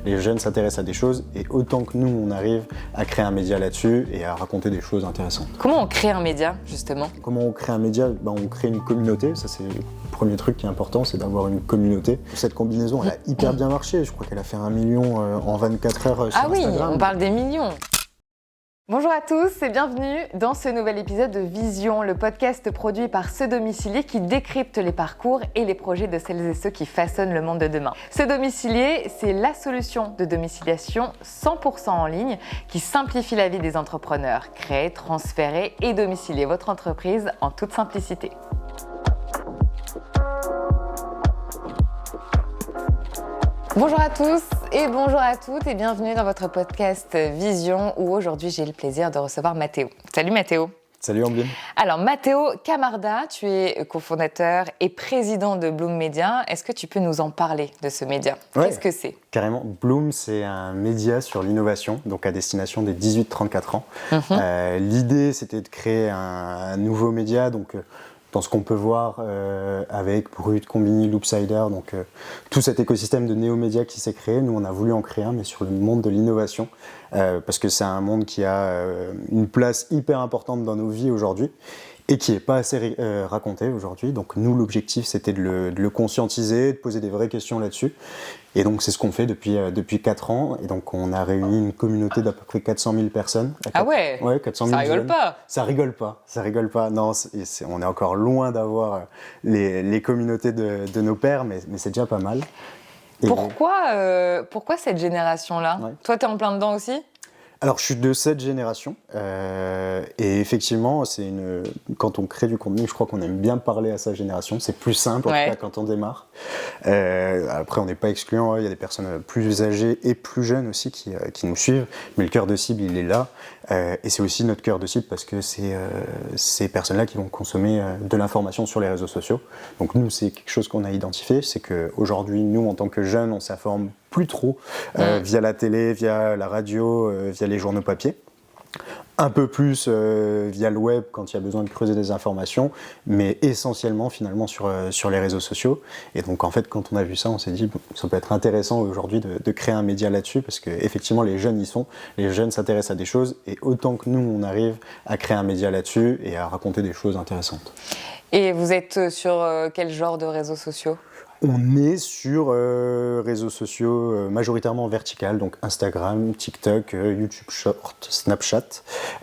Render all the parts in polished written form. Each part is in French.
les jeunes s'intéressent à des choses et autant que nous on arrive à créer un média là-dessus et à raconter des choses intéressantes. Comment on crée un média justement ? Comment on crée un média ? On crée une communauté, ça c'est le premier truc qui est important, c'est d'avoir une communauté. Cette combinaison elle a hyper bien marché, je crois qu'elle a fait 1 million en 24 heures sur Instagram. Ah oui, on parle des millions. Bonjour à tous et bienvenue dans ce nouvel épisode de Vision, le podcast produit par Ce Domicilié qui décrypte les parcours et les projets de celles et ceux qui façonnent le monde de demain. Ce Domicilié, c'est la solution de domiciliation 100% en ligne qui simplifie la vie des entrepreneurs. Créer, transférer et domicilier votre entreprise en toute simplicité. Bonjour à tous et bonjour à toutes et bienvenue dans votre podcast Vision où aujourd'hui j'ai le plaisir de recevoir Matteo. Salut Matteo. Salut Ambline. Alors Matteo Camarda, tu es cofondateur et président de Bloom Media. Est-ce que tu peux nous en parler de ce média ? Ouais, qu'est-ce que c'est ? Carrément, Bloom c'est un média sur l'innovation, donc à destination des 18-34 ans. L'idée c'était de créer un nouveau média, donc dans ce qu'on peut voir avec Brut, Combini, Loopsider, donc tout cet écosystème de néo-médias qui s'est créé, nous on a voulu en créer un, mais sur le monde de l'innovation, parce que c'est un monde qui a une place hyper importante dans nos vies aujourd'hui, et qui n'est pas assez raconté aujourd'hui. Donc nous, l'objectif, c'était de le conscientiser, de poser des vraies questions là-dessus. Et donc c'est ce qu'on fait depuis 4 ans. Et donc on a réuni une communauté d'à peu près 400 000 personnes. Ah ouais, 400 000 ça rigole jeunes. pas. Ça rigole pas. Non, on est encore loin d'avoir les communautés de nos pairs, mais c'est déjà pas mal. Et pourquoi cette génération-là ? Toi, t'es en plein dedans aussi ? Alors, je suis de cette génération, et effectivement, quand on crée du contenu, je crois qu'on aime bien parler à sa génération. C'est plus simple, en tout cas, quand on démarre. Après, on n'est pas excluant, il y a des personnes plus âgées et plus jeunes aussi qui nous suivent, mais le cœur de cible, il est là. Et c'est aussi notre cœur de cible parce que c'est ces personnes-là qui vont consommer de l'information sur les réseaux sociaux. Donc nous, c'est quelque chose qu'on a identifié, c'est qu'aujourd'hui, nous, en tant que jeunes, on s'informe plus trop via la télé, via la radio, via les journaux papier. Un peu plus via le web quand il y a besoin de creuser des informations, mais essentiellement finalement sur les réseaux sociaux. Et donc en fait, quand on a vu ça, on s'est dit ça peut être intéressant aujourd'hui de créer un média là-dessus, parce qu'effectivement les jeunes les jeunes s'intéressent à des choses, et autant que nous on arrive à créer un média là-dessus et à raconter des choses intéressantes. Et vous êtes sur quel genre de réseaux sociaux ? On est sur réseaux sociaux majoritairement vertical, donc Instagram, TikTok, YouTube Short, Snapchat.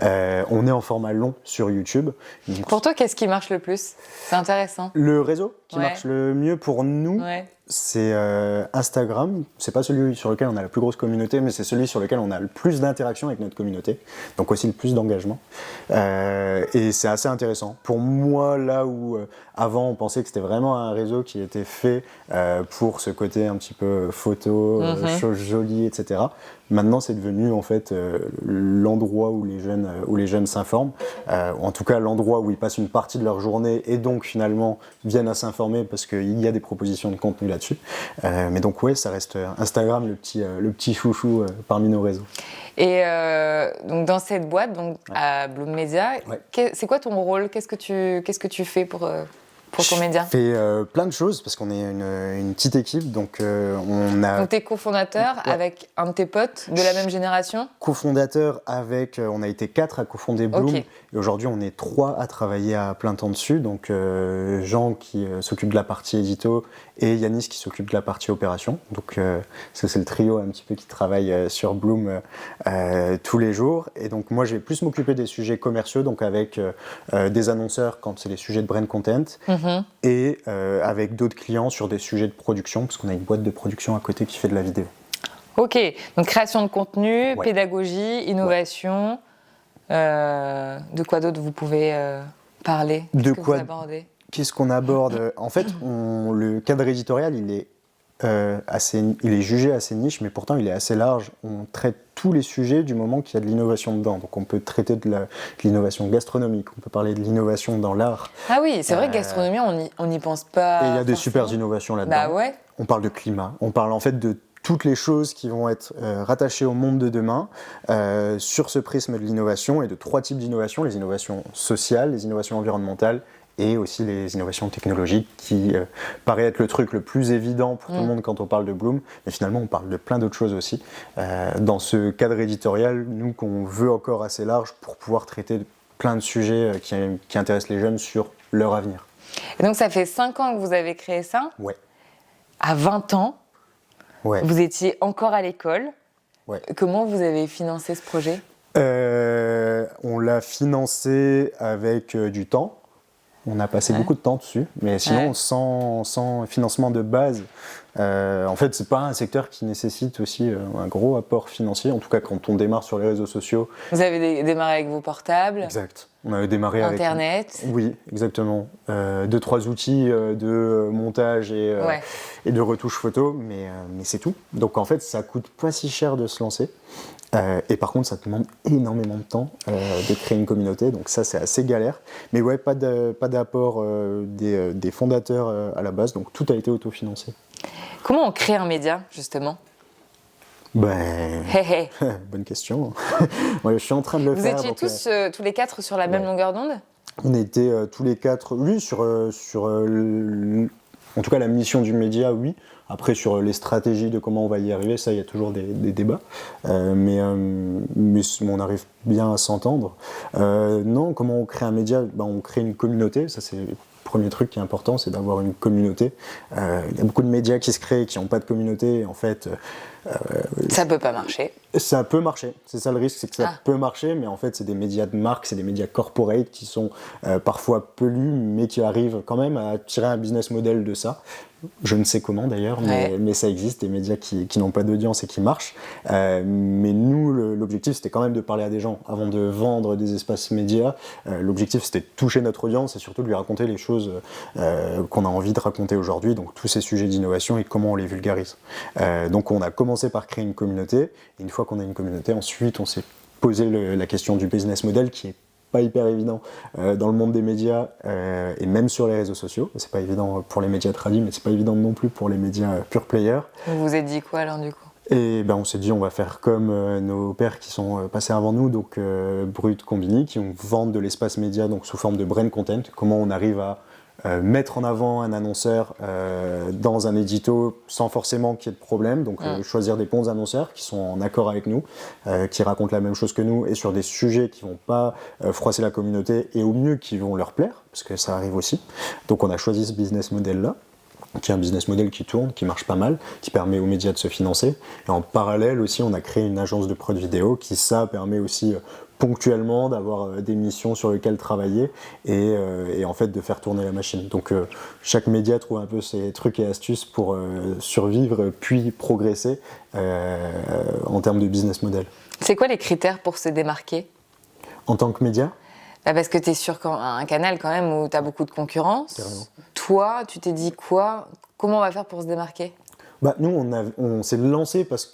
On est en format long sur YouTube. Donc, pour toi, qu'est-ce qui marche le plus ? C'est intéressant. Le réseau qui marche le mieux pour nous, c'est Instagram. C'est pas celui sur lequel on a la plus grosse communauté, mais c'est celui sur lequel on a le plus d'interaction avec notre communauté, donc aussi le plus d'engagement. Et c'est assez intéressant. Pour moi, là où avant on pensait que c'était vraiment un réseau qui était fait pour ce côté un petit peu photo, choses jolies, etc. Maintenant, c'est devenu en fait l'endroit où les jeunes s'informent, en tout cas l'endroit où ils passent une partie de leur journée et donc finalement viennent à s'informer parce qu'il y a des propositions de contenu là-dessus. Mais donc ça reste Instagram le petit chouchou parmi nos réseaux. Et donc dans cette boîte, à Bloom Media, c'est quoi ton rôle ? Qu'est-ce que tu fais pour ton média ? Je fais plein de choses parce qu'on est une petite équipe, donc Donc t'es cofondateur avec un de tes potes de la même génération ? Cofondateur avec, on a été 4 à cofonder Bloom, et aujourd'hui on est 3 à travailler à plein temps dessus, donc Jean qui s'occupe de la partie édito et Yanis qui s'occupe de la partie opération, donc ça c'est le trio un petit peu qui travaille sur Bloom tous les jours, et donc moi je vais plus m'occuper des sujets commerciaux, donc avec des annonceurs quand c'est les sujets de brand content, et avec d'autres clients sur des sujets de production, parce qu'on a une boîte de production à côté qui fait de la vidéo. Ok, donc création de contenu, pédagogie, innovation, de quoi d'autre vous pouvez parler ? Vous abordez ? Qu'est-ce qu'on aborde ? En fait, le cadre éditorial, il est jugé assez niche, mais pourtant il est assez large. On traite tous les sujets du moment qu'il y a de l'innovation dedans. Donc on peut traiter de l'innovation gastronomique, on peut parler de l'innovation dans l'art. Ah oui, c'est vrai que gastronomie, on n'y pense pas. Et il y a des super innovations là-dedans. Bah ouais. On parle de climat, on parle en fait de toutes les choses qui vont être rattachées au monde de demain sur ce prisme de l'innovation, et de 3 types d'innovations: les innovations sociales, les innovations environnementales et aussi les innovations technologiques qui paraît être le truc le plus évident pour tout le monde quand on parle de Bloom, mais finalement on parle de plein d'autres choses aussi. Dans ce cadre éditorial, nous qu'on veut encore assez large pour pouvoir traiter plein de sujets qui intéressent les jeunes sur leur avenir. Et donc ça fait 5 ans que vous avez créé ça. Ouais. À 20 ans, vous étiez encore à l'école. Ouais. Comment vous avez financé ce projet ? On l'a financé avec du temps. On a passé beaucoup de temps dessus, mais sinon sans financement de base, en fait c'est pas un secteur qui nécessite aussi un gros apport financier, en tout cas quand on démarre sur les réseaux sociaux. Vous avez démarré avec vos portables ? Exact. On avait démarré avec Internet. Oui, exactement. 2-3 outils de montage et de retouche photo, mais c'est tout. Donc en fait ça coûte pas si cher de se lancer. Et par contre, ça demande énormément de temps de créer une communauté, donc ça c'est assez galère. Mais ouais, pas d'apport des fondateurs à la base, donc tout a été autofinancé. Comment on crée un média, justement ? Bonne question. Ouais, je suis en train de le faire. Vous étiez tous les 4 sur la même longueur d'onde ? On était tous les 4, oui, sur en tout cas la mission du média, oui. Après, sur les stratégies de comment on va y arriver, ça, il y a toujours des débats. Mais on arrive bien à s'entendre. Non, comment on crée un média ? On crée une communauté. Ça, c'est le premier truc qui est important, c'est d'avoir une communauté. Il y a beaucoup de médias qui se créent, qui n'ont pas de communauté. En fait, ça peut pas marcher. Ça peut marcher. C'est ça le risque, c'est que ça peut marcher. Mais en fait, c'est des médias de marque, c'est des médias corporate qui sont parfois pelus, mais qui arrivent quand même à tirer un business model de ça. Je ne sais comment d'ailleurs, mais ça existe, des médias qui n'ont pas d'audience et qui marchent. Mais nous, l'objectif, c'était quand même de parler à des gens. Avant de vendre des espaces médias, l'objectif, c'était de toucher notre audience et surtout de lui raconter les choses qu'on a envie de raconter aujourd'hui, donc tous ces sujets d'innovation et comment on les vulgarise. Donc on a commencé par créer une communauté, et une fois qu'on a une communauté, ensuite on s'est posé la question du business model qui est pas hyper évident dans le monde des médias et même sur les réseaux sociaux. C'est pas évident pour les médias tradis, mais c'est pas évident non plus pour les médias pure player. Vous vous êtes dit quoi alors du coup ? Et on s'est dit on va faire comme nos pairs qui sont passés avant nous, donc Brut, Combini, qui vendent de l'espace média donc sous forme de brand content. Comment on arrive à mettre en avant un annonceur dans un édito sans forcément qu'il y ait de problème, donc choisir des bons annonceurs qui sont en accord avec nous, qui racontent la même chose que nous et sur des sujets qui vont pas froisser la communauté et au mieux qui vont leur plaire, parce que ça arrive aussi. Donc on a choisi ce business model-là, qui est un business model qui tourne, qui marche pas mal, qui permet aux médias de se financer. Et en parallèle aussi, on a créé une agence de prod vidéo qui, ça, permet aussi ponctuellement d'avoir des missions sur lesquelles travailler et en fait de faire tourner la machine. Donc chaque média trouve un peu ses trucs et astuces pour survivre puis progresser en termes de business model. C'est quoi les critères pour se démarquer ? En tant que média ? Parce que tu es sur un canal quand même où tu as beaucoup de concurrence. Carrément. Toi, tu t'es dit quoi ? Comment on va faire pour se démarquer ? Nous, on s'est lancé parce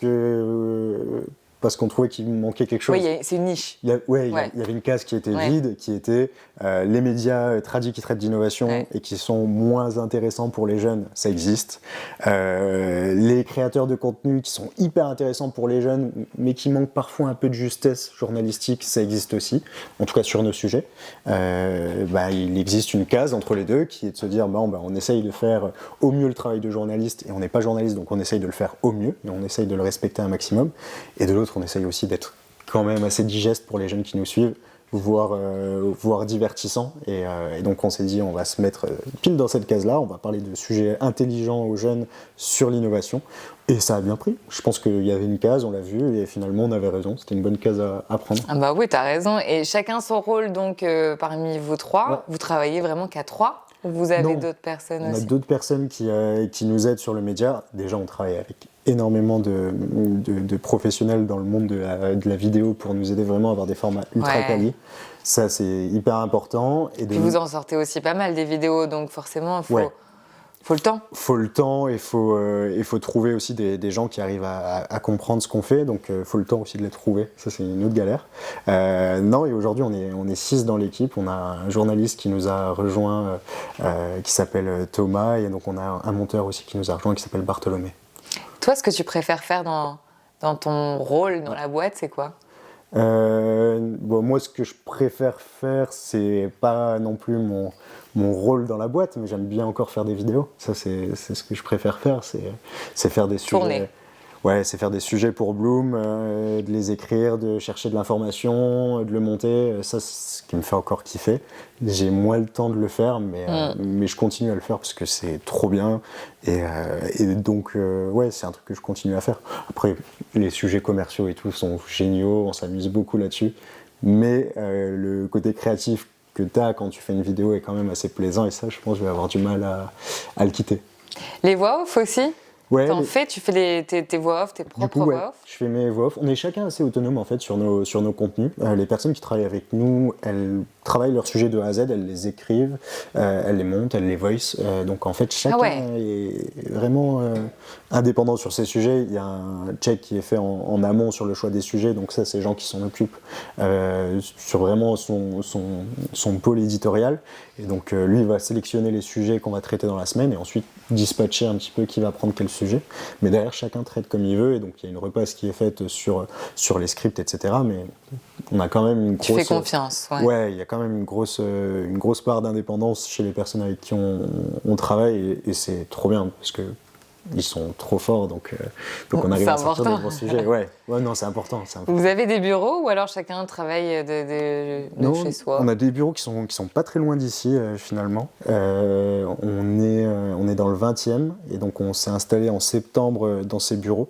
qu'on trouvait qu'il manquait quelque chose. Oui, c'est une niche. Il y avait une case qui était vide, qui était les médias tradis qui traitent d'innovation et qui sont moins intéressants pour les jeunes, ça existe. Les créateurs de contenu qui sont hyper intéressants pour les jeunes, mais qui manquent parfois un peu de justesse journalistique, ça existe aussi, en tout cas sur nos sujets. Il existe une case entre les deux qui est de se dire on essaye de faire au mieux le travail de journaliste, et on n'est pas journaliste, donc on essaye de le faire au mieux, et on essaye de le respecter un maximum. Et de l'autre, on essaye aussi d'être quand même assez digeste pour les jeunes qui nous suivent, voire divertissant. Et donc on s'est dit, on va se mettre pile dans cette case-là, on va parler de sujets intelligents aux jeunes sur l'innovation. Et ça a bien pris. Je pense qu'il y avait une case, on l'a vu, et finalement on avait raison, c'était une bonne case à prendre. Ah bah oui, t'as raison. Et chacun son rôle, donc parmi vous trois, vous travaillez vraiment qu'à 3 ? Ou vous avez d'autres personnes aussi ? On a d'autres personnes qui nous aident sur le média. Déjà, on travaille avec énormément de professionnels dans le monde de la vidéo pour nous aider vraiment à avoir des formats ultra quali. Ça, c'est hyper important. Et puis vous en sortez aussi pas mal des vidéos, donc forcément, il faut le temps. Il faut le temps et il faut trouver aussi des gens qui arrivent à comprendre ce qu'on fait, donc il faut le temps aussi de les trouver, ça c'est une autre galère. Et aujourd'hui on est 6 dans l'équipe, on a un journaliste qui nous a rejoint qui s'appelle Thomas, et donc on a un monteur aussi qui nous a rejoint qui s'appelle Bartholomé. Toi, ce que tu préfères faire dans ton rôle dans la boîte, c'est quoi ? Bon, moi, ce que je préfère faire, c'est pas non plus mon rôle dans la boîte, mais j'aime bien encore faire des vidéos. Ça, c'est ce que je préfère faire, c'est faire des Tourner. sujets. Ouais, c'est faire des sujets pour Bloom, de les écrire, de chercher de l'information, de le monter. Ça, c'est ce qui me fait encore kiffer. J'ai moins le temps de le faire, mais je continue à le faire parce que c'est trop bien. Et donc, ouais, c'est un truc que je continue à faire. Après, les sujets commerciaux et tout sont géniaux, on s'amuse beaucoup là-dessus. Mais le côté créatif que tu as quand tu fais une vidéo est quand même assez plaisant. Et ça, je pense que je vais avoir du mal à le quitter. Les voix off aussi? Ouais, tu fais tes voix off, tes propres voix off? Je fais mes voix off. On est chacun assez autonome en fait sur nos contenus. Les personnes qui travaillent avec nous, elles travaillent leur sujet de A à Z, elles les écrivent, elles les montent, elles les voice. Donc en fait, chacun est vraiment indépendant sur ces sujets. Il y a un check qui est fait en amont sur le choix des sujets, donc ça, c'est les gens qui s'en occupent sur vraiment son pôle éditorial. Et donc lui, il va sélectionner les sujets qu'on va traiter dans la semaine et ensuite dispatcher un petit peu qui va prendre quel sujet. Mais derrière, chacun traite comme il veut et donc il y a une repasse qui est faite sur les scripts, etc. Mais on a quand même une grosse... Tu fais confiance, ouais. Ouais, il y a quand même une grosse part d'indépendance chez les personnes avec qui on travaille et c'est trop bien parce que ils sont trop forts, donc on arrive à sortir des bons sujets. Ouais, non, c'est important. Vous avez des bureaux ou alors chacun travaille de chez soi? On a des bureaux qui sont pas très loin d'ici, finalement. On est dans le 20e, et donc on s'est installé en septembre dans ces bureaux,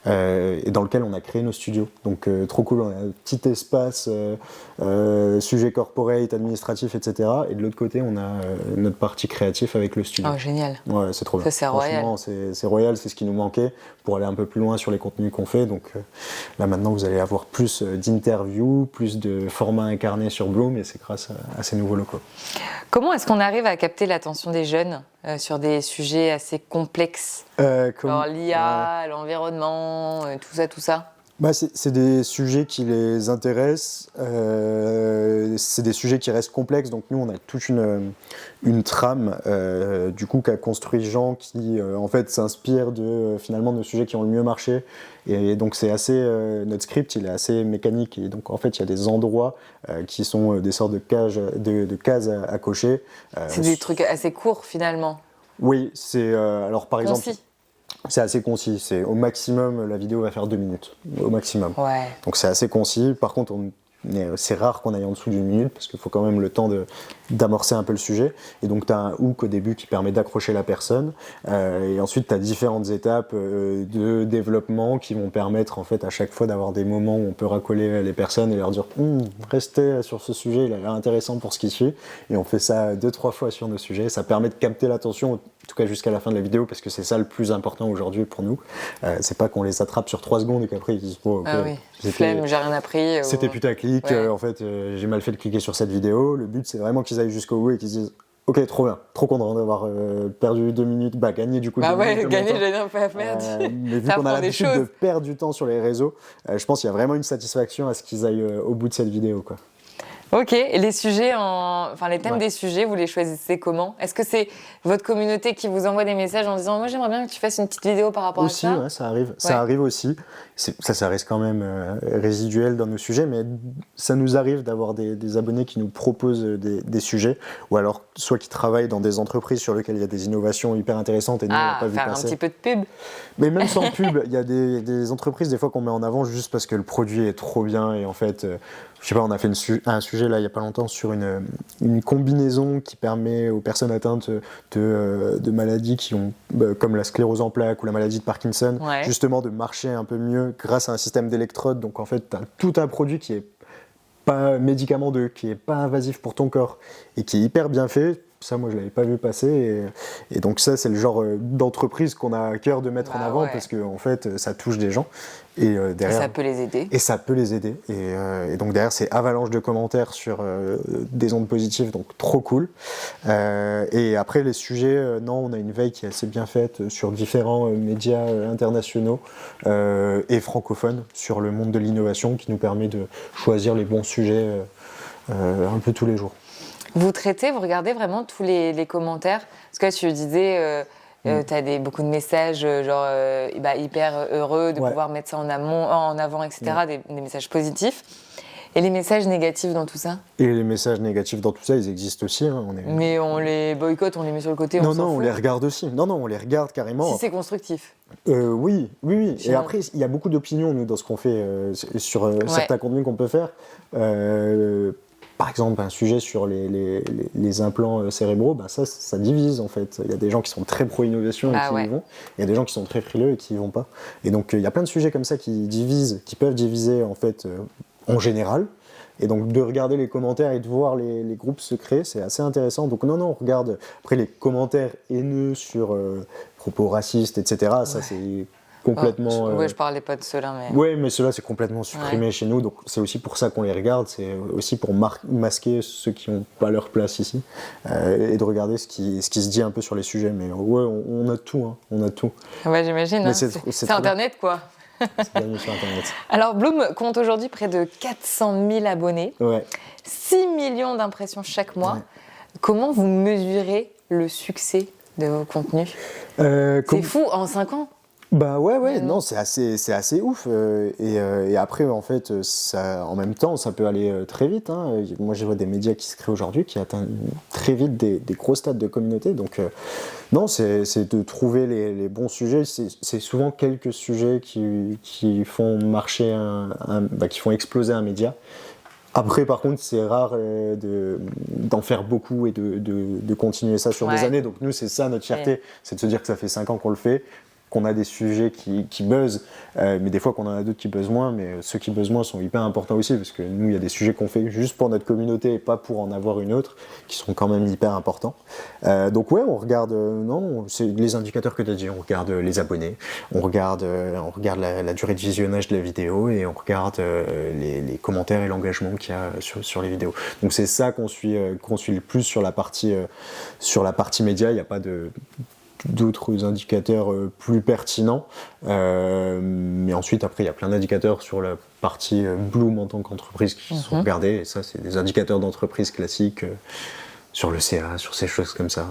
et dans lequel on a créé nos studios. Donc trop cool, on a un petit espace, sujet corporate, administratif, etc. Et de l'autre côté, on a notre partie créatif avec le studio. Oh, génial. Ouais, c'est trop bien. Ça, c'est royal. C'est royal, c'est ce qui nous manquait pour aller un peu plus loin sur les contenus qu'on fait. Donc là maintenant vous allez avoir plus d'interviews, plus de formats incarnés sur Bloom et c'est grâce à ces nouveaux locaux. Comment est-ce qu'on arrive à capter l'attention des jeunes sur des sujets assez complexes, genre l'IA, l'environnement, tout ça? Bah c'est des sujets qui les intéressent, c'est des sujets qui restent complexes, donc nous on a toute une trame du coup qu'a construit Jean qui en fait s'inspire finalement de sujets qui ont le mieux marché et donc c'est assez, notre script il est assez mécanique et donc en fait il y a des endroits qui sont des sortes de cases à cocher. C'est des trucs assez courts finalement. Oui, c'est alors par exemple... Concis. C'est assez concis, c'est au maximum, la vidéo va faire 2 minutes, au maximum. Ouais. Donc c'est assez concis, par contre c'est rare qu'on aille en dessous d'une minute parce qu'il faut quand même le temps d'amorcer un peu le sujet. Et donc tu as un hook au début qui permet d'accrocher la personne et ensuite tu as différentes étapes de développement qui vont permettre en fait à chaque fois d'avoir des moments où on peut raccoler les personnes et leur dire restez sur ce sujet, il a l'air intéressant pour ce qui suit. Et on fait ça 2-3 fois sur nos sujets, ça permet de capter l'attention, en tout cas jusqu'à la fin de la vidéo, parce que c'est ça le plus important aujourd'hui pour nous. C'est pas qu'on les attrape sur 3 secondes et qu'après ils disent oh, okay, ah oui, flemme, j'ai rien appris. C'était putaclic, en fait j'ai mal fait de cliquer sur cette vidéo. Le but c'est vraiment qu'ils aillent jusqu'au bout et qu'ils se disent ok, trop bien, trop content d'avoir perdu 2 minutes, gagné du coup 2 minutes. Gagner, j'ai rien fait à perdre. Mais vu qu'on a l'habitude de perdre du temps sur les réseaux, je pense qu'il y a vraiment une satisfaction à ce qu'ils aillent au bout de cette vidéo, quoi. Ok, et les sujets, les thèmes des sujets, vous les choisissez comment? Est-ce que c'est votre communauté qui vous envoie des messages en disant moi j'aimerais bien que tu fasses une petite vidéo par rapport à ça? Aussi, ouais, ça arrive. Ouais. Ça arrive aussi. Ça reste quand même résiduel dans nos sujets, mais ça nous arrive d'avoir des abonnés qui nous proposent des sujets, ou alors soit qui travaillent dans des entreprises sur lesquelles il y a des innovations hyper intéressantes et nous on n'a pas vu passer. Faire un petit peu de pub. Mais même sans pub, il y a des entreprises des fois qu'on met en avant juste parce que le produit est trop bien et en fait... je sais pas, on a fait un sujet là il y a pas longtemps sur une combinaison qui permet aux personnes atteintes de maladies qui ont comme la sclérose en plaques ou la maladie de Parkinson, justement de marcher un peu mieux grâce à un système d'électrodes. Donc en fait, tu as tout un produit qui est pas médicamenteux, qui est pas invasif pour ton corps et qui est hyper bien fait. Ça, moi, je l'avais pas vu passer. Et donc ça, c'est le genre d'entreprise qu'on a à cœur de mettre en avant parce que en fait, ça touche des gens. Et derrière, ça peut les aider. Et ça peut les aider. Et donc derrière, c'est avalanche de commentaires sur des ondes positives, donc trop cool. Et après, les sujets, non, on a une veille qui est assez bien faite sur différents médias internationaux et francophones sur le monde de l'innovation qui nous permet de choisir les bons sujets un peu tous les jours. Vous regardez vraiment tous les commentaires? Parce que là, tu disais, Tu as beaucoup de messages hyper heureux de pouvoir mettre ça en avant, etc., des messages positifs. Et les messages négatifs dans tout ça ? Et les messages négatifs dans tout ça, ils existent aussi. Mais on les boycotte, on les met sur le côté, on s'en fout. Non, on les regarde aussi. Non, on les regarde carrément. Si c'est constructif. Oui. Et après, il y a beaucoup d'opinions, nous, dans ce qu'on fait sur certains contenus qu'on peut faire. Par exemple, un sujet sur les implants cérébraux, ça divise, en fait. Il y a des gens qui sont très pro-innovation et qui y vont. Il y a des gens qui sont très frileux et qui y vont pas. Et donc, il y a plein de sujets comme ça qui peuvent diviser, en fait, en général. Et donc de regarder les commentaires et de voir les groupes se créer, c'est assez intéressant. Donc on regarde après les commentaires haineux sur propos racistes, etc. Ça c'est complètement... je parlais pas de ceux-là, mais... Oui, mais ceux-là c'est complètement supprimé chez nous, donc c'est aussi pour ça qu'on les regarde, c'est aussi pour masquer ceux qui n'ont pas leur place ici, et de regarder ce qui se dit un peu sur les sujets. Mais on note tout, hein, on note tout. Ouais, j'imagine, c'est Internet quoi. C'est bien mieux sur Internet. Alors, Bloom compte aujourd'hui près de 400 000 abonnés, 6 millions d'impressions chaque mois. Ouais. Comment vous mesurez le succès de vos contenus ? C'est fou, en 5 ans ? Non, c'est assez ouf. Et après, en fait, en même temps, ça peut aller très vite. Hein. Moi, je vois des médias qui se créent aujourd'hui, qui atteignent très vite des gros stades de communauté. Donc, non, c'est de trouver les bons sujets. C'est souvent quelques sujets qui font marcher qui font exploser un média. Après, par contre, c'est rare d'en faire beaucoup et de continuer ça sur des années. Donc, nous, c'est ça notre fierté, c'est de se dire que ça fait 5 ans qu'on le fait, qu'on a des sujets qui buzzent, mais des fois qu'on en a d'autres qui buzzent moins, mais ceux qui buzzent moins sont hyper importants aussi, parce que nous, il y a des sujets qu'on fait juste pour notre communauté et pas pour en avoir une autre, qui sont quand même hyper importants. Donc on regarde, c'est les indicateurs que tu as dit, on regarde les abonnés, on regarde la durée de visionnage de la vidéo, et on regarde les commentaires et l'engagement qu'il y a sur les vidéos. Donc c'est ça qu'on suit le plus sur la partie média. Il n'y a pas d'autres indicateurs plus pertinents, mais ensuite après il y a plein d'indicateurs sur la partie Bloom en tant qu'entreprise qui sont regardés, et ça c'est des indicateurs d'entreprise classiques sur le CA, sur ces choses comme ça.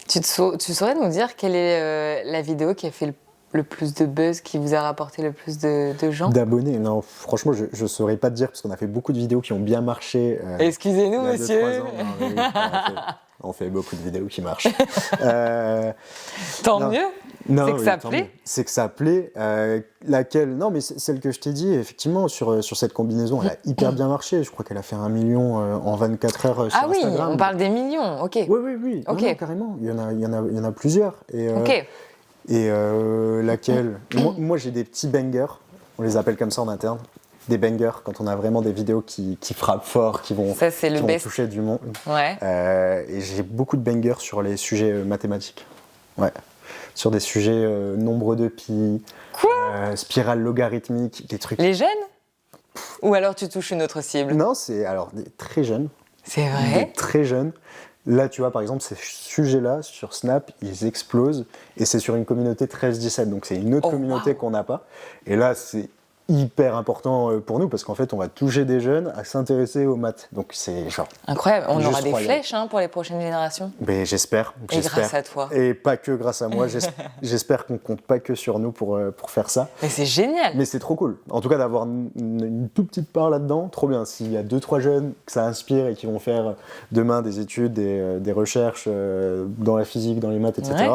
Tu saurais nous dire quelle est la vidéo qui a fait le plus de buzz, qui vous a rapporté le plus de gens ? D'abonnés ? Non, franchement, je ne saurais pas te dire, parce qu'on a fait beaucoup de vidéos qui ont bien marché. Excusez-nous, monsieur. On fait beaucoup de vidéos qui marchent. Tant mieux. Non, c'est que ça plaît. C'est que ça plaît. Laquelle ? Non, mais celle que je t'ai dit, effectivement, sur cette combinaison, elle a hyper bien marché. Je crois qu'elle a fait 1 million en 24 heures sur Instagram. Ah oui, on parle des millions, ok. Oui. Okay. Non, carrément. Il y en a plusieurs. Ok. Et laquelle ? Moi, j'ai des petits bangers. On les appelle comme ça en interne. Des bangers, quand on a vraiment des vidéos qui frappent fort, qui vont toucher du monde. Ouais. Et j'ai beaucoup de bangers sur les sujets mathématiques. Ouais. Sur des sujets nombre de pi, spirale logarithmique, des trucs. Les jeunes ? Ou alors tu touches une autre cible ? Non, c'est alors des très jeunes. C'est vrai ? Des très jeunes. Là, tu vois, par exemple, ces sujets-là, sur Snap, ils explosent. Et c'est sur une communauté 13-17. Donc, c'est une autre communauté qu'on n'a pas. Et là, c'est hyper important pour nous, parce qu'en fait, on va toucher des jeunes à s'intéresser aux maths. Donc, c'est genre... Incroyable. On aura des flèches pour les prochaines générations. Mais j'espère. Et grâce à toi. Et pas que grâce à moi. J'espère qu'on compte pas que sur nous pour faire ça. Mais c'est génial. Mais c'est trop cool. En tout cas, d'avoir une toute petite part là-dedans, trop bien. S'il y a 2-3 jeunes que ça inspire et qui vont faire demain des études, des recherches dans la physique, dans les maths, etc.,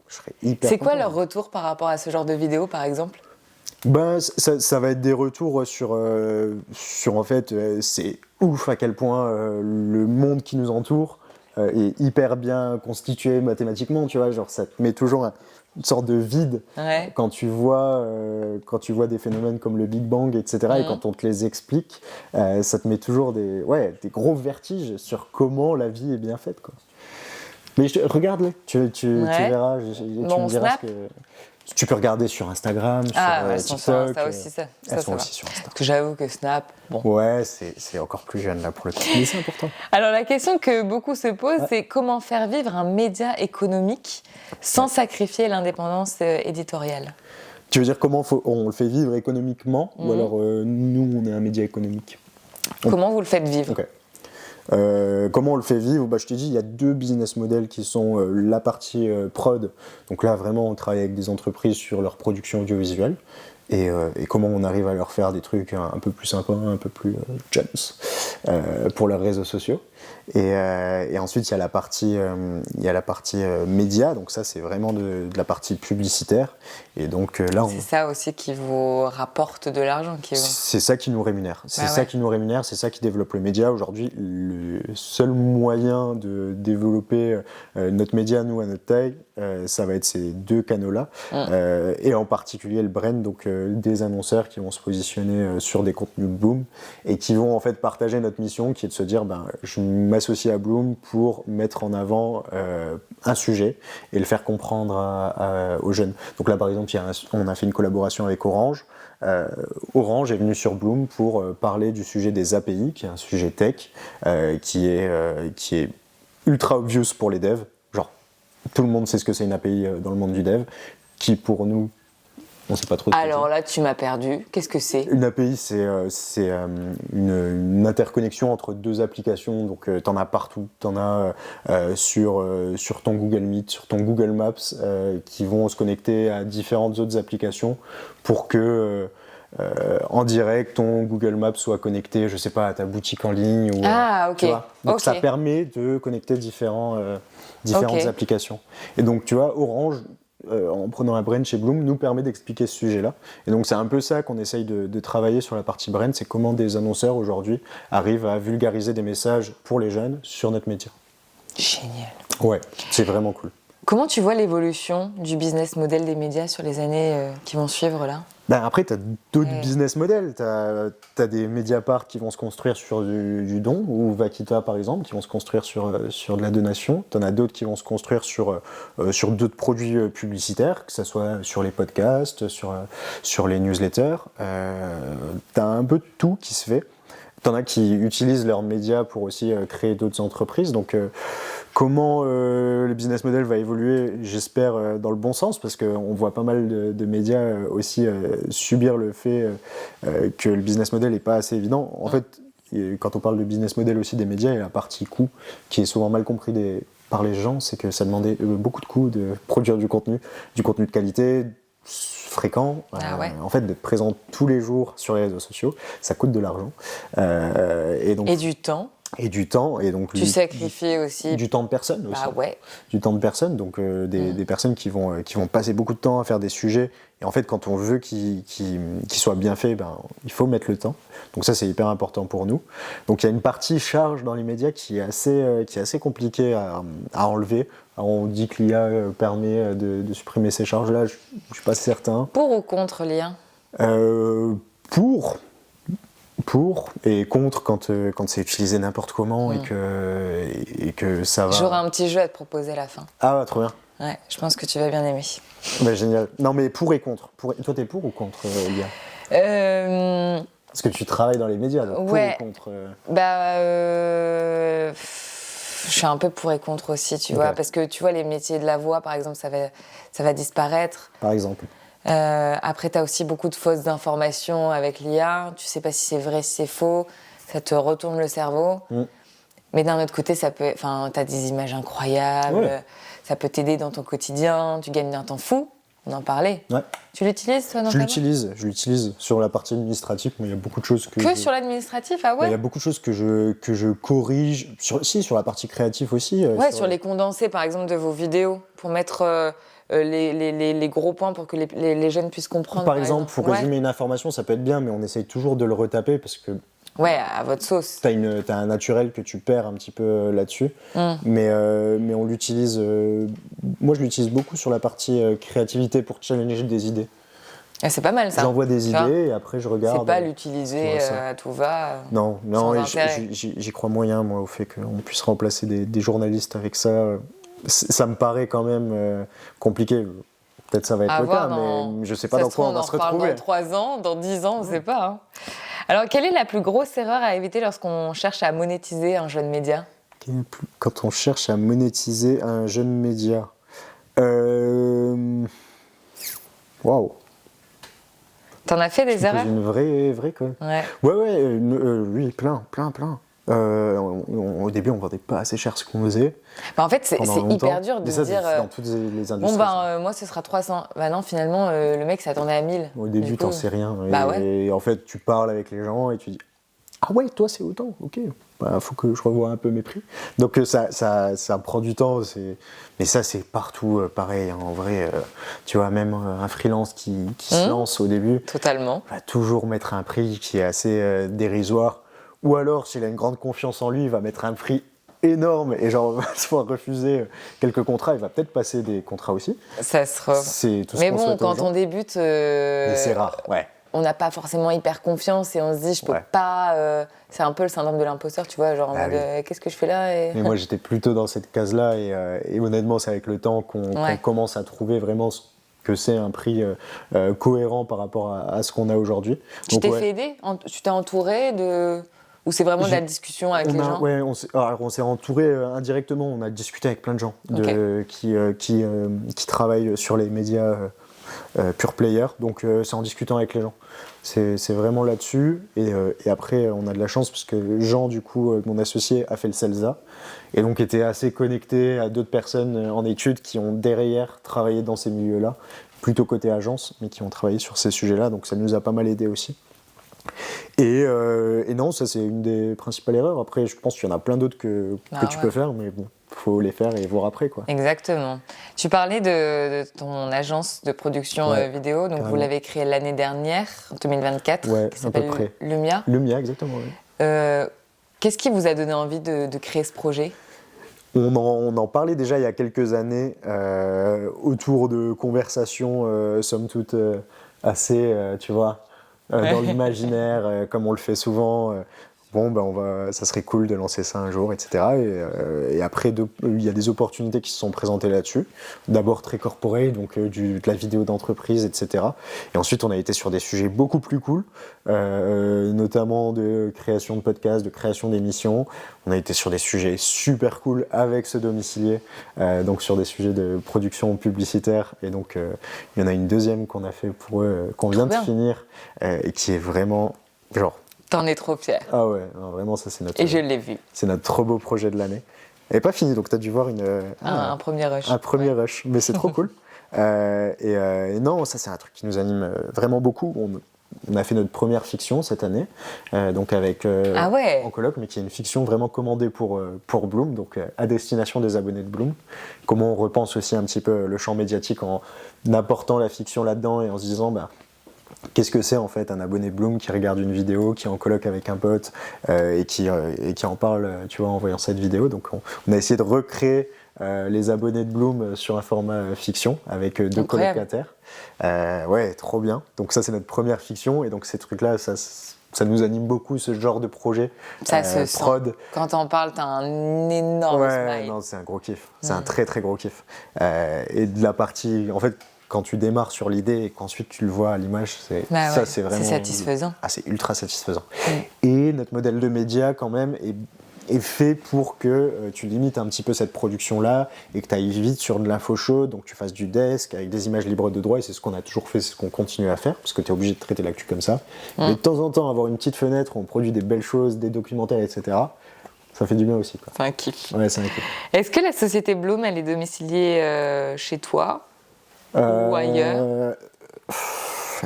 je serais hyper content. C'est quoi leur retour par rapport à ce genre de vidéo, par exemple ? Ça va être des retours sur en fait, c'est ouf à quel point le monde qui nous entoure est hyper bien constitué mathématiquement, tu vois, genre ça te met toujours une sorte de vide quand tu vois des phénomènes comme le Big Bang, etc. Et quand on te les explique, ça te met toujours des gros vertiges sur comment la vie est bien faite, quoi. Mais regarde-les, tu verras, tu me diras ce que... Tu peux regarder sur Instagram, sur TikTok. Elles sont aussi sur Insta. Parce que j'avoue que Snap, bon. Ouais, c'est encore plus jeune là pour le coup. Mais c'est important. Alors la question que beaucoup se posent, c'est comment faire vivre un média économique sans sacrifier l'indépendance éditoriale. Tu veux dire comment on le fait vivre économiquement ou alors nous on est un média économique ? Comment vous le faites vivre ? Comment on le fait vivre? Je t'ai dit, il y a 2 business models qui sont la partie prod. Donc là, vraiment, on travaille avec des entreprises sur leur production audiovisuelle. Et comment on arrive à leur faire des trucs un peu plus sympas, un peu plus jeunes pour leurs réseaux sociaux. Et ensuite, il y a la partie média, donc ça, c'est vraiment de la partie publicitaire. Et donc là, c'est ça aussi qui vous rapporte de l'argent. C'est ça qui nous rémunère. C'est ça ouais. qui nous rémunère, c'est ça qui développe le média. Aujourd'hui, le seul moyen de développer notre média, nous, à notre taille, ça va être ces 2 canaux-là. Et en particulier le brand, donc des annonceurs qui vont se positionner sur des contenus Bloom et qui vont en fait partager notre mission qui est de se dire je m'associe à Bloom pour mettre en avant un sujet et le faire comprendre aux jeunes. Donc là par exemple on a fait une collaboration avec Orange. Orange est venu sur Bloom pour parler du sujet des API, qui est un sujet tech, qui est ultra obvious pour les devs. Genre, tout le monde sait ce que c'est une API dans le monde du dev, qui pour nous, on sait pas trop. Alors là, tu m'as perdu. Qu'est-ce que c'est? Une API, c'est une interconnexion entre 2 applications. Donc, tu en as partout. Tu en as sur ton Google Meet, sur ton Google Maps, qui vont se connecter à différentes autres applications pour que en direct, ton Google Maps soit connecté, je sais pas, à ta boutique en ligne. Ou, ok. Tu vois. Donc, okay. Ça permet de connecter différentes applications. Et donc, tu vois, Orange, en prenant un brand chez Bloom, nous permet d'expliquer ce sujet-là. Et donc c'est un peu ça qu'on essaye de travailler sur la partie brand, c'est comment des annonceurs aujourd'hui arrivent à vulgariser des messages pour les jeunes sur notre métier. Génial. Ouais, c'est vraiment cool. Comment tu vois l'évolution du business model des médias sur les années qui vont suivre là? Après, tu as d'autres business models. Tu as des Mediapart qui vont se construire sur du don, ou Vaquita par exemple, qui vont se construire sur de la donation. Tu en as d'autres qui vont se construire sur d'autres produits publicitaires, que ce soit sur les podcasts, sur les newsletters. Tu as un peu de tout qui se fait. T'en as qui utilisent leurs médias pour aussi créer d'autres entreprises. Donc, comment le business model va évoluer, j'espère, dans le bon sens, parce qu'on voit pas mal de médias aussi subir le fait que le business model n'est pas assez évident. En fait, quand on parle de business model aussi des médias, il y a la partie coût qui est souvent mal compris par les gens, c'est que ça demandait beaucoup de coûts de produire du contenu de qualité, fréquent, en fait d'être présent tous les jours sur les réseaux sociaux, ça coûte de l'argent. Et du temps. Et du temps, et donc tu sacrifies aussi du temps de personnes aussi. Ouais. Du temps de personnes, donc des personnes qui vont passer beaucoup de temps à faire des sujets. Et en fait, quand on veut qu'ils soient bien faits, il faut mettre le temps. Donc ça, c'est hyper important pour nous. Donc il y a une partie charge dans les médias qui est assez compliquée à enlever. Alors, on dit que l'IA permet de supprimer ces charges-là. Je suis pas certain. Pour ou contre l'IA? Pour et contre quand c'est utilisé n'importe comment et que ça va. J'aurai un petit jeu à te proposer à la fin. Ah, trop bien. Ouais, je pense que tu vas bien aimer. Génial. Non, mais pour et contre. Toi, t'es pour ou contre l'IA? Parce que tu travailles dans les médias, donc pour et contre. Je suis un peu pour et contre aussi, tu vois, parce que tu vois, les métiers de la voix, par exemple, ça va disparaître. Par exemple. Après, tu as aussi beaucoup de fausses informations avec l'IA. Tu sais pas si c'est vrai, si c'est faux. Ça te retourne le cerveau. Mais d'un autre côté, tu as des images incroyables. Ouais. Ça peut t'aider dans ton quotidien. Tu gagnes un temps fou. On en parlait. Ouais. Tu l'utilises, toi, dans Je l'utilise sur la partie administrative, mais il y a beaucoup de choses que sur l'administratif, ah ouais. Il y a beaucoup de choses que je corrige. Sur la partie créative aussi. Ouais, sur les condensés, par exemple, de vos vidéos, pour mettre les gros points pour que les jeunes puissent comprendre. Par exemple, pour résumer une information, ça peut être bien, mais on essaye toujours de le retaper parce que. Ouais, à votre sauce. T'as un naturel que tu perds un petit peu là-dessus, mais on l'utilise. Moi, je l'utilise beaucoup sur la partie créativité pour challenger des idées. Et c'est pas mal ça. J'envoie des idées et après je regarde. C'est pas l'utiliser à tout va. Non, j'y crois moyen moi au fait qu'on puisse remplacer des journalistes avec ça. Ça me paraît quand même compliqué. Peut-être ça va être le cas, mais je sais pas dans quoi on va se retrouver. Dans 3 ans, dans 10 ans, on sait pas. Hein. Alors, quelle est la plus grosse erreur à éviter lorsqu'on cherche à monétiser un jeune média ? Quand on cherche à monétiser un jeune média, waouh. T'en as fait des erreurs ? Une vraie colle. Ouais. Ouais, oui, plein. Au début, on vendait pas assez cher ce qu'on faisait. En fait, c'est hyper dur de ça, dire. Dans toutes les industries. Moi, ce sera 300. Non, finalement, le mec s'attendait à 1000. Au début, t'en sais rien. Ouais. Et en fait, tu parles avec les gens et tu dis ah ouais, toi, c'est autant. Ok. Faut que je revoie un peu mes prix. Donc ça prend du temps. Mais ça, c'est partout pareil. Hein, en vrai, tu vois, même un freelance qui se lance au début. Totalement. Va toujours mettre un prix qui est assez dérisoire. Ou alors, s'il a une grande confiance en lui, il va mettre un prix énorme et genre va se faire refuser quelques contrats. Il va peut-être passer des contrats aussi. Ça sera. C'est tout ce Mais qu'on bon, souhaite aux quand gens. on débute, Mais c'est rare, ouais. On n'a pas forcément hyper confiance et on se dit je peux pas. C'est un peu le syndrome de l'imposteur, tu vois, genre en mode qu'est-ce que je fais là Mais moi j'étais plutôt dans cette case-là et honnêtement c'est avec le temps qu'on commence à trouver vraiment que c'est un prix cohérent par rapport à ce qu'on a aujourd'hui. Tu t'es fait aider? Tu t'es entouré de... Ou c'est vraiment de la discussion avec les gens? Ouais, on s'est entouré indirectement, on a discuté avec plein de gens qui travaillent sur les médias pure player, donc c'est en discutant avec les gens. C'est vraiment là-dessus, et après on a de la chance parce que Jean, du coup, mon associé, a fait le CELSA, et donc était assez connecté à d'autres personnes en études qui ont derrière travaillé dans ces milieux-là, plutôt côté agence, mais qui ont travaillé sur ces sujets-là, donc ça nous a pas mal aidé aussi. Et non, ça c'est une des principales erreurs. Après, je pense qu'il y en a plein d'autres que tu peux faire, mais bon, faut les faire et voir après, quoi. Exactement. Tu parlais de ton agence de production vidéo, donc vous l'avez créée l'année dernière, en 2024, qui s'appelle Lumia. Lumia, exactement. Ouais. Qu'est-ce qui vous a donné envie de créer ce projet ? On en parlait déjà il y a quelques années, autour de conversations, somme toute, assez, tu vois, dans l'imaginaire, comme on le fait souvent. Ça serait cool de lancer ça un jour, etc. Et après, il y a des opportunités qui se sont présentées là-dessus. D'abord très corporate, donc de la vidéo d'entreprise, etc. Et ensuite, on a été sur des sujets beaucoup plus cool, notamment de création de podcasts, de création d'émissions. On a été sur des sujets super cool avec ce domicilié, donc sur des sujets de production publicitaire. Et donc, il y en a une deuxième qu'on a fait pour eux, qu'on vient de finir, et qui est vraiment genre... T'en es trop fier. Ah ouais, non, vraiment, ça c'est notre... Et je l'ai vu. C'est notre trop beau projet de l'année. Elle n'est pas finie, donc tu as dû voir un premier rush. Un premier rush, mais c'est trop cool. Et non, ça c'est un truc qui nous anime vraiment beaucoup. On a fait notre première fiction cette année, donc avec en coloc, mais qui est une fiction vraiment commandée pour Bloom, donc à destination des abonnés de Bloom. Comment on repense aussi un petit peu le champ médiatique en apportant la fiction là-dedans et en se disant... qu'est-ce que c'est en fait un abonné Bloom qui regarde une vidéo, qui est en coloc avec un pote et qui en parle, tu vois, en voyant cette vidéo. Donc on a essayé de recréer les abonnés de Bloom sur un format fiction avec deux colocataires. Ouais, trop bien. Donc ça c'est notre première fiction et donc ces trucs-là, ça nous anime beaucoup, ce genre de projet. Ça se prod. Sent. Quand t'en parles, t'as un énorme smile. Non, c'est un gros kiff. C'est un très très gros kiff. Et de la partie, en fait, quand tu démarres sur l'idée et qu'ensuite tu le vois à l'image, c'est vraiment... C'est satisfaisant. Ah, c'est ultra satisfaisant. Et notre modèle de média, quand même, est fait pour que tu limites un petit peu cette production-là et que tu ailles vite sur de l'info chaude, donc tu fasses du desk avec des images libres de droit, et c'est ce qu'on a toujours fait, c'est ce qu'on continue à faire, parce que tu es obligé de traiter l'actu comme ça. Mais de temps en temps, avoir une petite fenêtre où on produit des belles choses, des documentaires, etc., ça fait du bien aussi, quoi. C'est un kiff. Ouais, c'est un kiff. Est-ce que la société Bloom, elle est domiciliée chez toi ou ailleurs?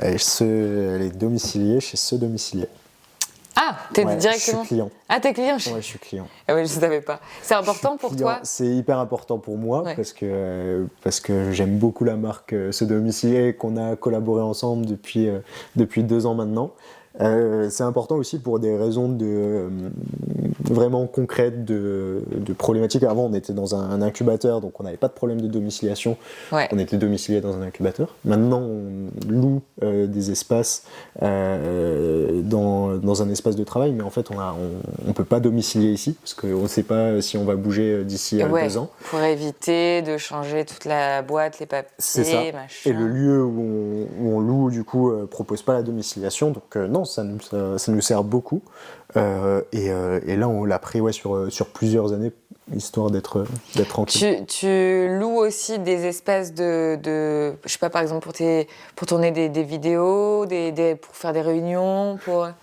Elle est domiciliée chez ce domicilié. Ah, t'es directement... Je suis client. Ah, t'es client? Ouais, je suis client. Ah oui, je savais pas. C'est important pour toi? C'est hyper important pour moi parce que j'aime beaucoup la marque Ce Domicilié, qu'on a collaboré ensemble depuis 2 ans maintenant. C'est important aussi pour des raisons vraiment concrètes de problématiques. Avant, on était dans un incubateur, donc on n'avait pas de problème de domiciliation. Ouais. On était domicilié dans un incubateur. Maintenant, on loue des espaces dans un espace de travail, mais en fait, on peut pas domicilier ici parce qu'on ne sait pas si on va bouger d'ici 2 ans. Pour éviter de changer toute la boîte, les papiers, c'est ça. Machin. Et le lieu où on loue, du coup, propose pas la domiciliation, donc non, ça nous sert beaucoup. Et là, on l'a pris sur plusieurs années histoire d'être tranquille. Tu loues aussi des espaces de je sais pas, par exemple pour tourner des vidéos, pour faire des réunions,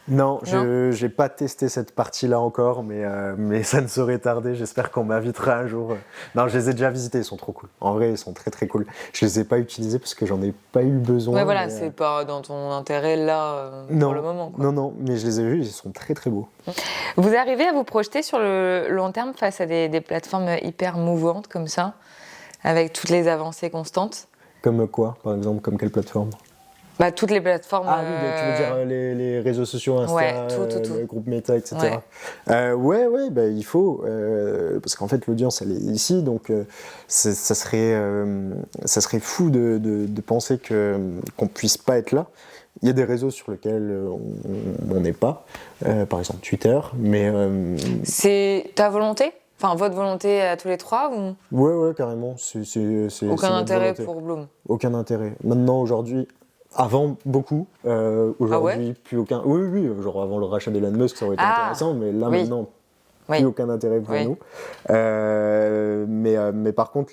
Non, je n'ai pas testé cette partie-là encore, mais ça ne saurait tarder. J'espère qu'on m'invitera un jour. Non, je les ai déjà visités, ils sont trop cool. En vrai, ils sont très très cool. Je les ai pas utilisés parce que j'en ai pas eu besoin. Ouais, voilà, c'est pas dans ton intérêt là pour le moment, quoi. Non, mais je les ai vus, ils sont très très beaux. Vous arrivez à vous projeter sur le long terme face à des plateformes hyper mouvantes comme ça, avec toutes les avancées constantes? Comme quoi, par exemple, comme quelle plateforme? Toutes les plateformes. Ah oui, tu veux dire les réseaux sociaux, Insta, ouais, tout. le groupe Meta, etc. Ouais, il faut, parce qu'en fait l'audience elle est ici, donc ça serait fou de penser qu'on puisse pas être là. Il y a des réseaux sur lesquels on n'est pas, par exemple Twitter, mais... C'est ta volonté ? Enfin, votre volonté à tous les trois ou... Ouais, carrément. Aucun intérêt pour Bloom ? Aucun intérêt. Maintenant, aujourd'hui... Avant, beaucoup. Aujourd'hui, plus aucun. Oui, genre avant le rachat d'Elon Musk, ça aurait été intéressant, mais là, maintenant, plus aucun intérêt pour nous. Mais par contre,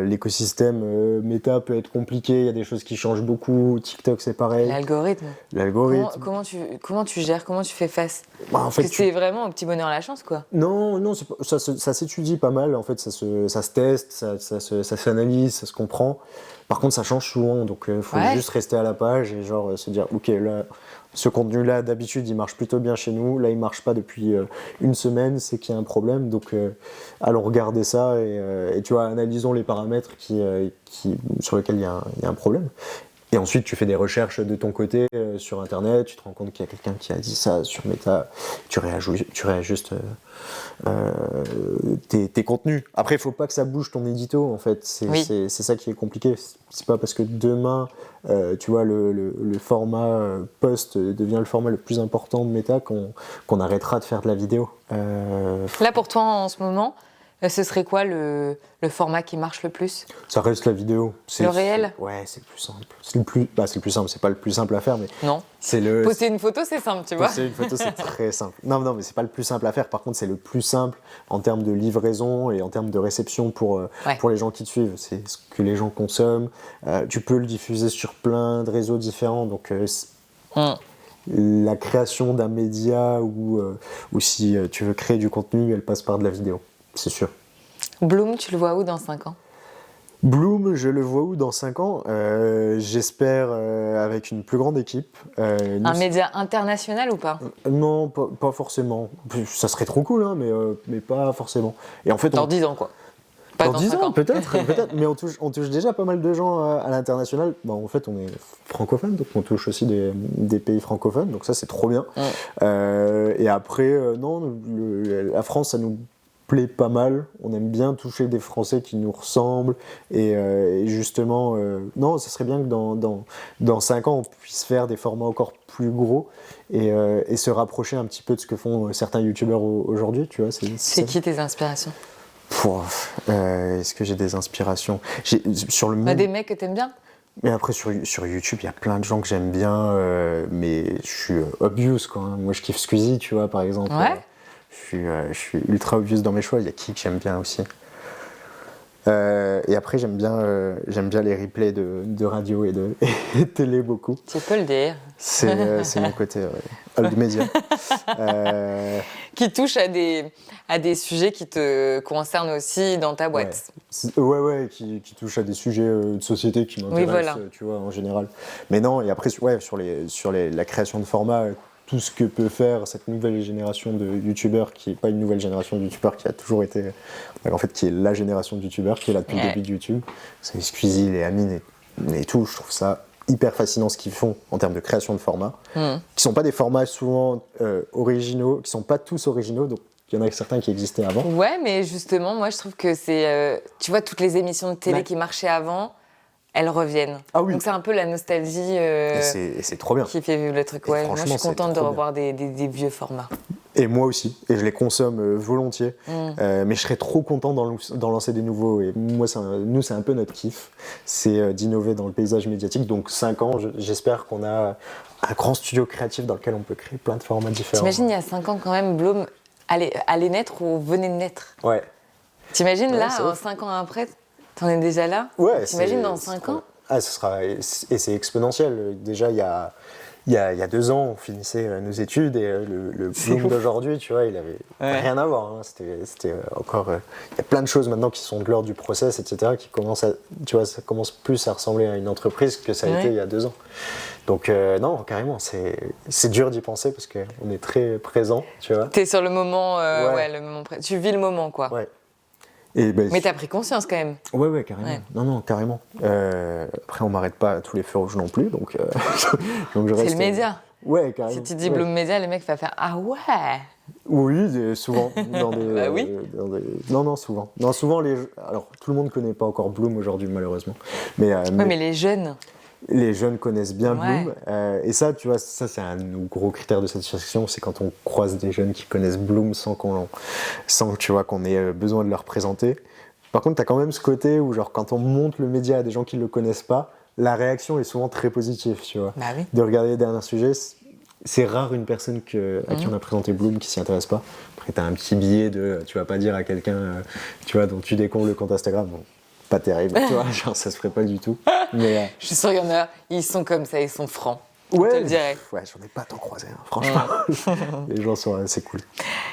l'écosystème Meta peut être compliqué, il y a des choses qui changent beaucoup. TikTok, c'est pareil. L'algorithme. Comment tu gères, comment tu fais face? En fait, c'est vraiment un petit bonheur à la chance, quoi. Non, ça s'étudie pas mal. En fait, ça se teste, ça s'analyse, ça se comprend. Par contre, ça change souvent, donc il faut juste rester à la page et genre se dire, ok, là, ce contenu-là, d'habitude, il marche plutôt bien chez nous. Là, il marche pas depuis une semaine, c'est qu'il y a un problème. Donc, allons regarder ça et tu vois, analysons les paramètres sur lesquels il y a un problème. Et ensuite, tu fais des recherches de ton côté sur Internet, tu te rends compte qu'il y a quelqu'un qui a dit ça sur Meta, tu réajustes tes contenus. Après, il ne faut pas que ça bouge ton édito, en fait. C'est ça qui est compliqué. C'est pas parce que demain, tu vois, le format post devient le format le plus important de Meta qu'on arrêtera de faire de la vidéo. Là, pour toi, en ce moment, ce serait quoi le format qui marche le plus? Ça reste la vidéo. Le réel? Ouais, c'est le plus simple. C'est le plus simple. C'est pas le plus simple à faire, mais non. Poster une photo, c'est simple, tu vois. Poster une photo, c'est très simple. Non, mais c'est pas le plus simple à faire. Par contre, c'est le plus simple en termes de livraison et en termes de réception pour les gens qui te suivent. C'est ce que les gens consomment. Tu peux le diffuser sur plein de réseaux différents. Donc, la création d'un média ou si tu veux créer du contenu, elle passe par de la vidéo. C'est sûr. Bloom, tu le vois où dans 5 ans? Bloom, je le vois où dans 5 ans? J'espère avec une plus grande équipe. Un média international ou pas? Non, pas forcément. Ça serait trop cool, hein, mais pas forcément. Et en fait, dans 10 ans, quoi. Pas dans 10 ans, peut-être, mais on touche déjà pas mal de gens à l'international. En fait, on est francophone, donc on touche aussi des pays francophones, donc ça, c'est trop bien. Et après, la France, ça nous plaît pas mal. On aime bien toucher des Français qui nous ressemblent. Et justement, ça serait bien que dans 5 ans, on puisse faire des formats encore plus gros et se rapprocher un petit peu de ce que font certains youtubeurs aujourd'hui. Tu vois, c'est qui tes inspirations? Est-ce que j'ai des inspirations? Des mecs que t'aimes bien? Mais après, sur YouTube, il y a plein de gens que j'aime bien, mais je suis obvious, quoi. Moi, je kiffe Squeezie, tu vois, par exemple. Ouais. Je suis ultra obvious dans mes choix. Il y a qui que j'aime bien aussi. Et après, j'aime bien les replays de radio et de télé beaucoup. Tu peux le dire. C'est mon côté old media. Qui touche à des sujets qui te concernent aussi dans ta boîte. Ouais, qui touche à des sujets de société qui m'intéressent, tu vois, en général. Mais non, et après, sur la création de formats, tout ce que peut faire cette nouvelle génération de youtubeurs, qui n'est pas une nouvelle génération de youtubeurs, qui a toujours été, en fait, qui est la génération de youtubeurs, qui est là depuis le début de YouTube. C'est Squeezie, les Amine et tout. Je trouve ça hyper fascinant ce qu'ils font en termes de création de formats, qui sont pas des formats souvent originaux, qui sont pas tous originaux, donc il y en a certains qui existaient avant. Ouais, mais justement, moi je trouve que c'est, tu vois, toutes les émissions de télé qui marchaient avant, elles reviennent. Ah oui. Donc c'est un peu la nostalgie c'est trop bien. qui fait vivre le truc. Ouais, moi je suis contente de revoir des vieux formats. Et moi aussi, et je les consomme volontiers, mais je serais trop content d'en lancer des nouveaux. Et moi, c'est un peu notre kiff, c'est d'innover dans le paysage médiatique. Donc 5 ans, j'espère qu'on a un grand studio créatif dans lequel on peut créer plein de formats différents. T'imagines, il y a 5 ans quand même, Bloom, allez naître ou venez de naître. Ouais. T'imagines là, 5 ans après, t'en es déjà là? Ouais. T'imagines dans 5 ans? Ah, ce sera... Et c'est exponentiel. Déjà, il y a 2 ans, on finissait nos études et le Bloom d'aujourd'hui, tu vois, il avait rien à voir. Hein. C'était encore... Il y a plein de choses maintenant qui sont de l'ordre du process, etc., qui commencent à... Tu vois, ça commence plus à ressembler à une entreprise que ça a été il y a 2 ans. Donc non, carrément, c'est dur d'y penser parce qu'on est très présent, tu vois. T'es sur le moment, le moment tu vis le moment, quoi. Ouais. Mais t'as pris conscience quand même. Ouais, carrément. Ouais. Non, carrément. Après, on m'arrête pas à tous les feux rouges non plus, donc je reste... C'est le média. Ouais, carrément. Si tu dis Bloom Media, le mec va faire ah ouais. Oui, souvent. Bah oui. Non, souvent. Non, souvent alors tout le monde connaît pas encore Bloom aujourd'hui, malheureusement. Mais les jeunes. Les jeunes connaissent bien Bloom. Et ça, tu vois, ça c'est un de nos gros critères de satisfaction, c'est quand on croise des jeunes qui connaissent Bloom sans tu vois, qu'on ait besoin de leur présenter. Par contre, tu as quand même ce côté où, genre, quand on montre le média à des gens qui ne le connaissent pas, la réaction est souvent très positive, tu vois. Bah oui. De regarder les derniers sujets, c'est rare une personne à qui on a présenté Bloom qui s'y intéresse pas. Après, tu as un petit billet tu vas pas dire à quelqu'un, tu vois, dont tu découvres le compte Instagram. Bon, pas terrible, tu vois, genre ça se ferait pas du tout. Mais, je suis sûre qu'il y en a, ils sont comme ça, ils sont francs. Ouais, je te le dirais. Ouais, j'en ai pas tant croisé, hein, franchement. Les gens sont assez cool.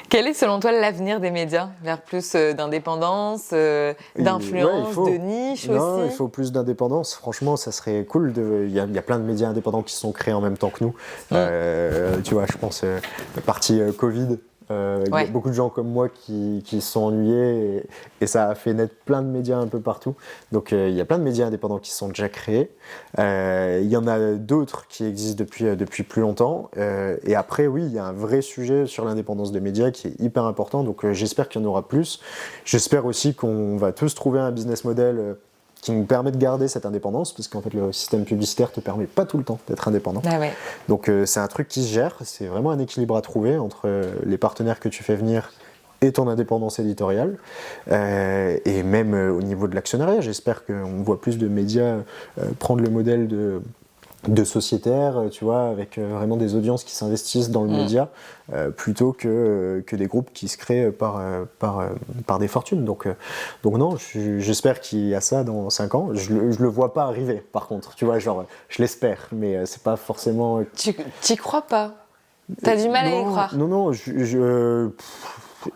Quel est selon toi l'avenir des médias? Vers plus d'indépendance, d'influence, de niche aussi? Non, il faut plus d'indépendance. Franchement, ça serait cool. Il y a plein de médias indépendants qui se sont créés en même temps que nous. Tu vois, je pense la partie Covid. Il y a beaucoup de gens comme moi qui se sont ennuyés et ça a fait naître plein de médias un peu partout. Donc il y a plein de médias indépendants qui sont déjà créés. Il y en a d'autres qui existent depuis plus longtemps. Et après, oui, il y a un vrai sujet sur l'indépendance des médias qui est hyper important. Donc j'espère qu'il y en aura plus. J'espère aussi qu'on va tous trouver un business model qui nous permet de garder cette indépendance, parce qu'en fait le système publicitaire ne te permet pas tout le temps d'être indépendant. Ah ouais. Donc c'est un truc qui se gère, c'est vraiment un équilibre à trouver entre les partenaires que tu fais venir et ton indépendance éditoriale. Et même au niveau de l'actionnariat, j'espère qu'on voit plus de médias prendre le modèle de sociétaires, tu vois, avec vraiment des audiences qui s'investissent dans le média, plutôt que des groupes qui se créent par des fortunes. Donc non, j'espère qu'il y a ça dans 5 ans. Je le vois pas arriver, par contre. Tu vois, genre, je l'espère, mais c'est pas forcément... T'y crois pas? T'as du mal à y croire? Non,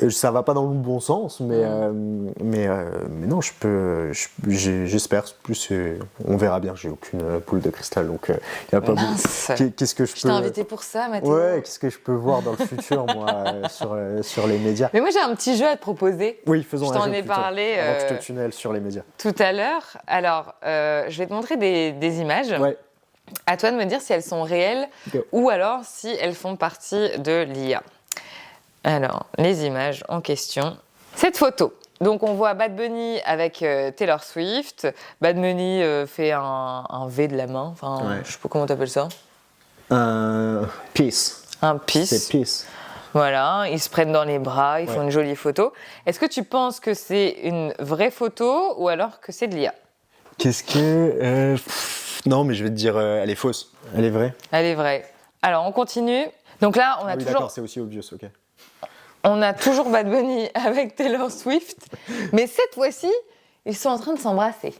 ça va pas dans le bon sens, mais non, j'espère plus. On verra bien. J'ai aucune boule de cristal, donc y a pas. Qu'est-ce que je t'ai invité pour ça, Mathéo. Ouais, qu'est-ce que je peux voir dans le futur, moi, sur les médias. Mais moi, j'ai un petit jeu à te proposer. Oui, faisons un jeu. Je t'en ai parlé. Avant que je te tunnel sur les médias. Tout à l'heure. Alors, je vais te montrer des images. Ouais. À toi de me dire si elles sont réelles ou alors si elles font partie de l'IA. Alors, les images en question. Cette photo. Donc, on voit Bad Bunny avec Taylor Swift. Bad Bunny fait un V de la main. Enfin, je sais pas comment t'appelles ça. Peace. Un peace. C'est peace. Voilà, ils se prennent dans les bras, ils font une jolie photo. Est-ce que tu penses que c'est une vraie photo ou alors que c'est de l'IA? Qu'est-ce que... Non, mais je vais te dire, elle est fausse. Elle est vraie. Elle est vraie. Alors, on continue. Donc là, on a toujours... D'accord, c'est aussi obvious, ok. On a toujours Bad Bunny avec Taylor Swift, mais cette fois-ci, ils sont en train de s'embrasser.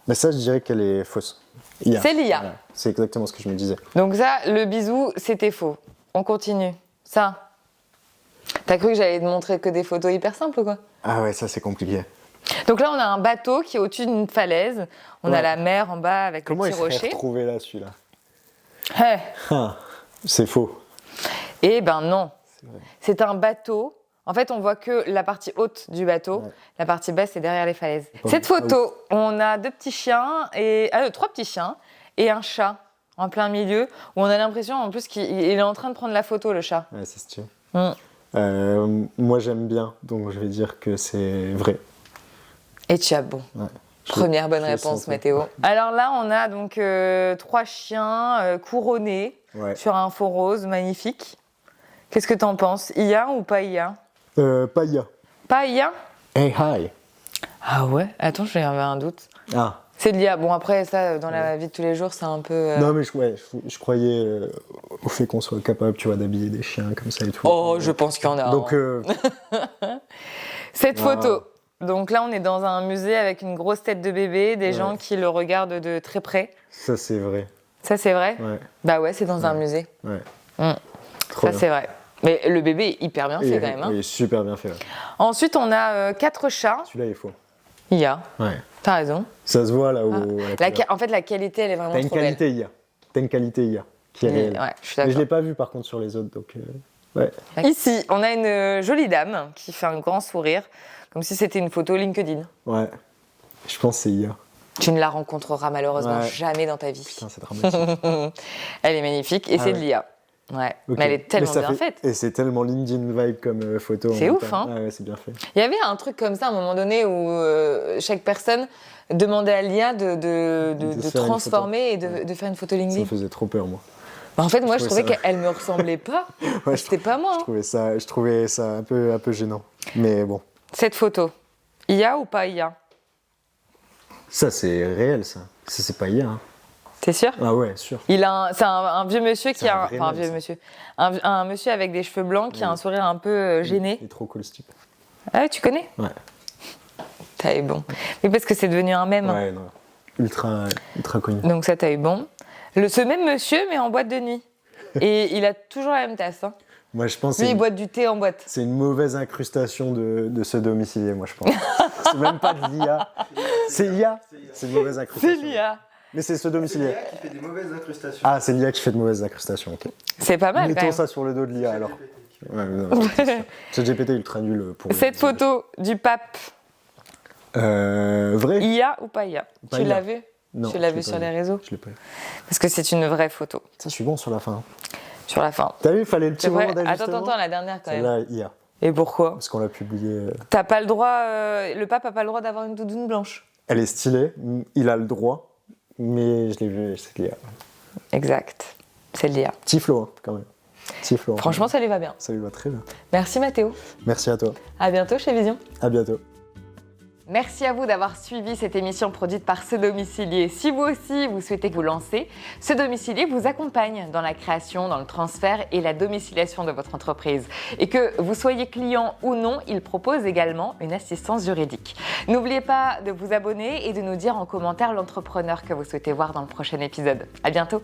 Mais ça, je dirais qu'elle est fausse. IA. C'est l'IA. Voilà. C'est exactement ce que je me disais. Donc ça, le bisou, c'était faux. On continue. Ça. T'as cru que j'allais te montrer que des photos hyper simples, quoi? Ah ouais, ça, c'est compliqué. Donc là, on a un bateau qui est au-dessus d'une falaise. On a la mer en bas avec le petit rocher. Comment il serait retrouvé là, celui-là? Hey. C'est faux. Eh ben non. C'est un bateau. En fait, on voit que la partie haute du bateau. Ouais. La partie basse, c'est derrière les falaises. Cette photo, on a 3 petits chiens et un chat en plein milieu, où on a l'impression, en plus, qu'il est en train de prendre la photo, le chat. Ouais, c'est stylé. Moi, j'aime bien, donc je vais dire que c'est vrai. Et tu as bon. Ouais. Première bonne réponse, Mathéo. Alors là, on a donc 3 chiens couronnés sur un fond rose magnifique. Qu'est-ce que t'en penses? IA ou pas IA? Pas IA. Pas IA? Hey, hi. Ah ouais? Attends, j'avais un doute. Ah. C'est de l'IA. Bon, après, ça, dans la vie de tous les jours, c'est un peu... Non, mais je croyais... au fait qu'on soit capable, tu vois, d'habiller des chiens comme ça et tout. Oh, je pense qu'il y en a. Donc, Cette photo. Donc là, on est dans un musée avec une grosse tête de bébé, des gens qui le regardent de très près. Ça, c'est vrai. Ça, c'est vrai ? Ouais. Bah ouais, c'est dans un musée. Ouais. Ça, c'est vrai. Mais le bébé est hyper bien fait quand même. Hein. Il est super bien fait. Ouais. Ensuite, on a 4 chats. Celui-là, il est faux. IA. Ouais. T'as raison. Ça se voit là où. En fait, la qualité, elle est vraiment trop belle. T'as une qualité IA qui est réelle. Ouais, je suis d'accord. Mais je l'ai pas vu par contre sur les autres, donc. Ouais. Ici, on a une jolie dame qui fait un grand sourire, comme si c'était une photo LinkedIn. Ouais. Je pense que c'est IA. Tu ne la rencontreras malheureusement jamais dans ta vie. Putain, c'est dramatique. Elle est magnifique et c'est de l'IA. Ouais. Okay. Mais elle est tellement bien faite. Et c'est tellement LinkedIn vibe comme photo. C'est ouf, hein. Ouais, c'est bien fait. Il y avait un truc comme ça à un moment donné où chaque personne demandait à l'IA de transformer et de faire une photo LinkedIn. Ça me faisait trop peur, moi. Bah en fait, moi, je trouvais qu'elle me ressemblait pas. Ouais, c'était pas moi. Je trouvais ça un peu gênant. Mais bon. Cette photo, IA ou pas IA ? Ça, c'est réel, ça. Ça, c'est pas IA. Hein. T'es sûr ? Ah ouais, sûr. C'est un vieux monsieur qui a un monsieur avec des cheveux blancs qui a un sourire un peu gêné. Il est trop cool, ce type. Ah ouais, tu connais ? Ouais. T'as eu bon. Mais parce que c'est devenu un mème. Ouais, non. Ultra connu. Donc ça, t'as eu bon. Ce même monsieur, mais en boîte de nuit. Et il a toujours la même tasse. Hein. Moi, je pense. Lui, il boit du thé en boîte. C'est une mauvaise incrustation de ce domicilié, moi, je pense. C'est même pas de l'IA. C'est IA. C'est une mauvaise incrustation. C'est l'IA. Mais c'est ce domicilié. C'est l'IA qui fait des mauvaises incrustations. Ah, c'est l'IA qui fait de mauvaises incrustations, ok. C'est pas mal, Mettons quand même. ça sur le dos de l'IA, alors. Ouais, c'est GPT ultra nul pour. Cette photo du pape. Vrai. IA ou pas IA ? Pas tu IA. l'as vu ? Non. Tu l'as vu sur les réseaux ? Je l'ai pas vu. Parce que c'est une vraie photo. Ça, je suis bon sur la fin. Sur la fin. T'as vu, il fallait le petit moment d'ajustement. Attends, la dernière quand même. Celle-là, IA. Et pourquoi ? Parce qu'on l'a publié. T'as pas le droit, le pape a pas le droit d'avoir une doudoune blanche. Elle est stylée, il a le droit, mais je l'ai vu, c'est l'IA. Exact, c'est l'IA. Petit flow, hein, quand même. Petit flow. Franchement, ça lui va bien. Ça lui va très bien. Merci Mathéo. Merci à toi. À bientôt chez Vision. À bientôt. Merci à vous d'avoir suivi cette émission produite par Ce Domicilié. Si vous aussi, vous souhaitez vous lancer, Ce Domicilié vous accompagne dans la création, dans le transfert et la domiciliation de votre entreprise. Et que vous soyez client ou non, il propose également une assistance juridique. N'oubliez pas de vous abonner et de nous dire en commentaire l'entrepreneur que vous souhaitez voir dans le prochain épisode. À bientôt.